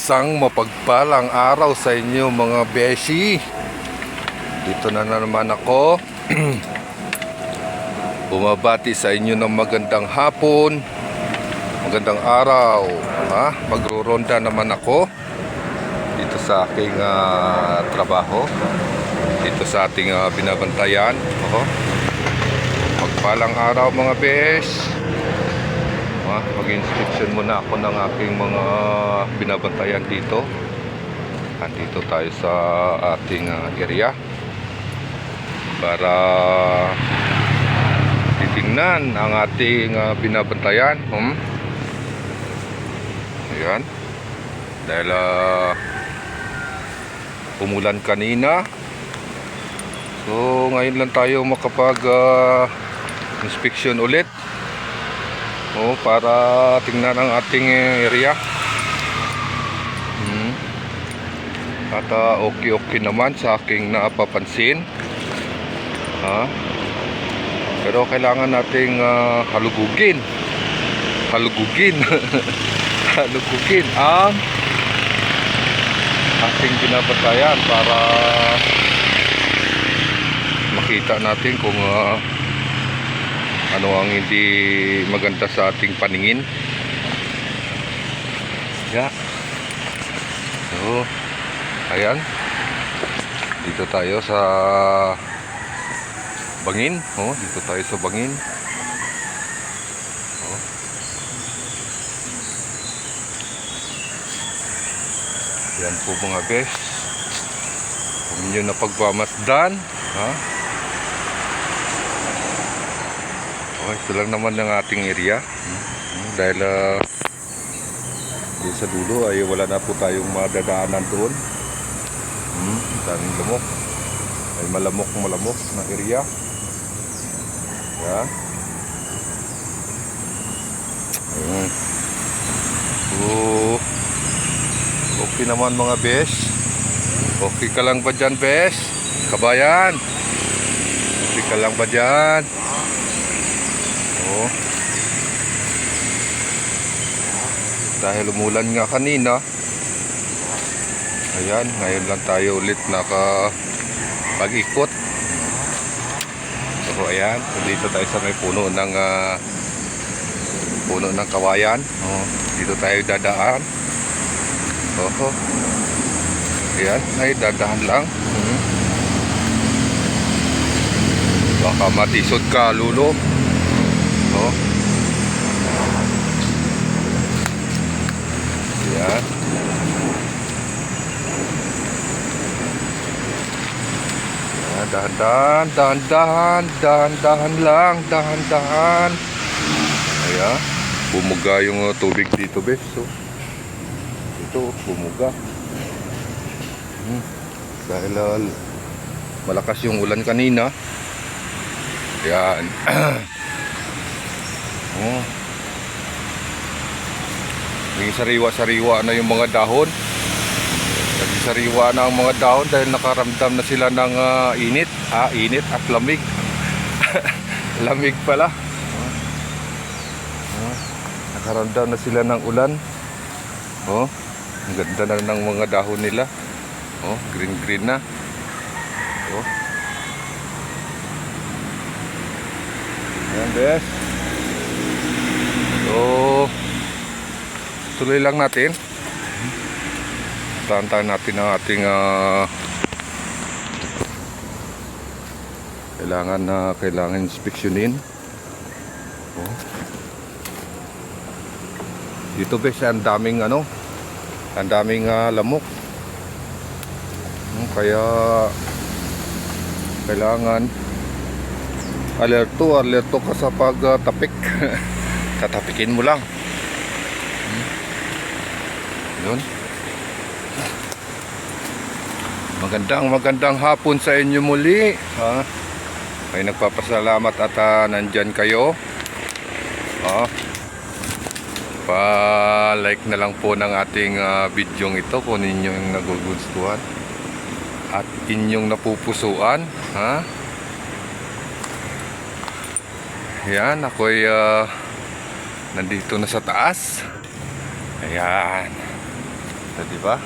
Isang mapagpalang araw sa inyo mga beshi. Dito na naman ako. Bumabati sa inyo ng magandang hapon, magandang araw. Magruronda naman ako dito sa aking trabaho, dito sa ating binabantayan. Pagpalang araw mga besh. Mag-inspection muna ako ng aking mga binabantayan dito. Andito tayo sa ating area para titingnan ang ating binabantayan. Ayan. Dahil umulan kanina, so ngayon lang tayo makapag inspection ulit. Para tingnan ang ating area. At okay naman sa aking napapansin. Pero kailangan nating halugugin halugugin ang ating binabantayan para makita natin kung ano ang hindi maganda sa ating paningin. So, ayan. Dito tayo sa bangin. Dito tayo sa bangin. Yan po mga besh. Huwag nyo na pagmamasdan. Ito lang naman ng ating area. Dahil doon sa dulo ay wala na po tayong madadaanan doon. Daming lamok. Ay malamok na area. Yan. So, okay naman mga besh. Okay ka lang ba dyan besh? Kabayan, okay ka lang ba dyan? Dahil umulan nga kanina, ayan, ngayon lang tayo ulit nakapag-ikot. So ayan, dito tayo sa may puno ng kawayan. Dito tayo dadaan. Ayan, ay dadaan lang. Baka matisod ka lulo. Ayan. Dahan-dahan lang, dahan-dahan. Ayan, bumuga yung tubig dito, bes. So, ito, bumuga. Dahil malakas yung ulan kanina. Ayan. Naging sariwa-sariwa na yung mga dahon. Naging sariwa na ang mga dahon dahil nakaramdam na sila ng init. Init at lamig. Lamig pala. Nakaramdam na sila ng ulan. Ang ganda na ng mga dahon nila. Green na. Ayan, bes. So, tuloy lang natin. Tahan natin ang ating kailangan inspeksyonin. Dito bes, ang daming lamok. Kaya kailangan alerto ka sa pagtapik. Tatapikin mo lang. Yun. Magandang hapon sa inyo muli. Ay nagpapasalamat at nandyan kayo. Pa-like na lang po ng ating video ito kung inyong nagugustuhan at inyong napupusuan. Yan, ako'y nandito na sa taas. Ayan. Di ba?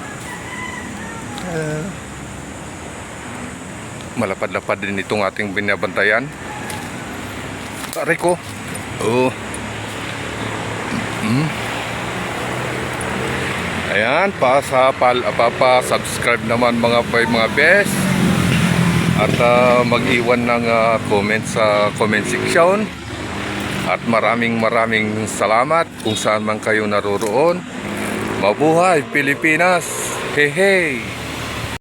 Malapad-lapad din itong ating binabantayan. Aray ko. Oh. Ayan, pa-subscribe naman mga best. At mag-iwan ng comment sa comment section. At maraming salamat kung saan man kayo naroroon. Mabuhay Pilipinas! Hey hey!